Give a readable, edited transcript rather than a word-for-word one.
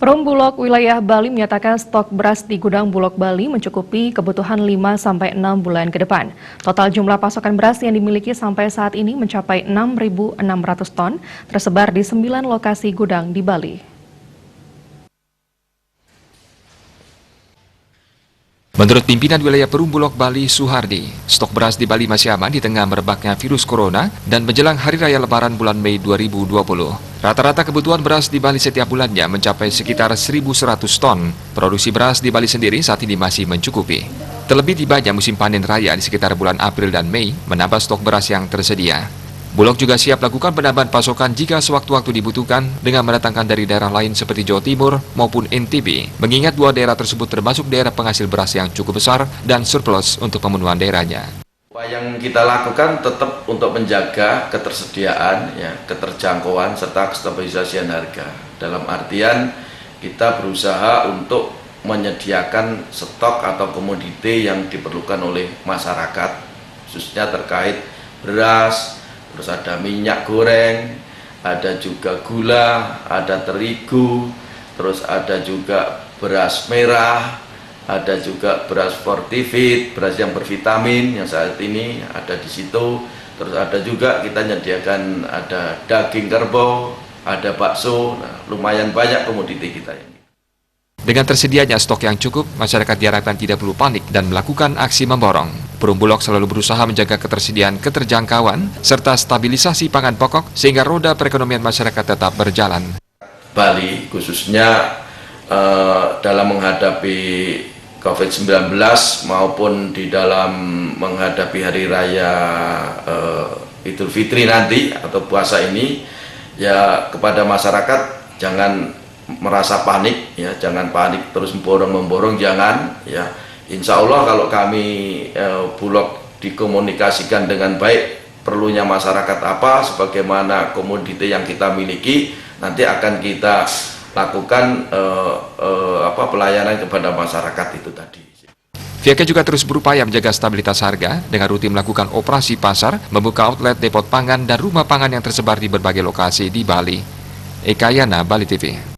Perum Bulog wilayah Bali menyatakan stok beras di gudang Bulog Bali mencukupi kebutuhan 5-6 bulan ke depan. Total jumlah pasokan beras yang dimiliki sampai saat ini mencapai 6.600 ton, tersebar di 9 lokasi gudang di Bali. Menurut pimpinan wilayah Perum Bulog Bali, Suhardi, stok beras di Bali masih aman di tengah merebaknya virus corona dan menjelang Hari Raya Lebaran bulan Mei 2020. Rata-rata kebutuhan beras di Bali setiap bulannya mencapai sekitar 1.100 ton. Produksi beras di Bali sendiri saat ini masih mencukupi. Terlebih tibanya musim panen raya di sekitar bulan April dan Mei menambah stok beras yang tersedia. Bulog juga siap lakukan penambahan pasokan jika sewaktu-waktu dibutuhkan dengan mendatangkan dari daerah lain seperti Jawa Timur maupun NTB, mengingat dua daerah tersebut termasuk daerah penghasil beras yang cukup besar dan surplus untuk pemenuhan daerahnya. Yang kita lakukan tetap untuk menjaga ketersediaan, keterjangkauan serta kestabilisasian harga. Dalam artian kita berusaha untuk menyediakan stok atau komoditi yang diperlukan oleh masyarakat, khususnya terkait beras. Terus ada minyak goreng, ada juga gula, ada terigu, terus ada juga beras merah, ada juga beras fortified, beras yang bervitamin yang saat ini ada di situ. Terus ada juga kita menyediakan ada daging kerbau, ada bakso, lumayan banyak komoditi kita ini. Dengan tersedianya stok yang cukup, masyarakat diharapkan tidak perlu panik dan melakukan aksi memborong. Perum Bulog selalu berusaha menjaga ketersediaan keterjangkauan serta stabilisasi pangan pokok sehingga roda perekonomian masyarakat tetap berjalan. Bali khususnya dalam menghadapi COVID-19 maupun di dalam menghadapi Hari Raya Idul Fitri nanti atau puasa ini, ya kepada masyarakat jangan merasa panik, jangan panik terus memborong, jangan, Insya Allah kalau kami Bulog dikomunikasikan dengan baik perlunya masyarakat apa, sebagaimana komoditi yang kita miliki, nanti akan kita lakukan pelayanan kepada masyarakat itu tadi. Pihaknya juga terus berupaya menjaga stabilitas harga dengan rutin melakukan operasi pasar, membuka outlet depot pangan dan rumah pangan yang tersebar di berbagai lokasi di Bali. Eka Yana, Bali TV.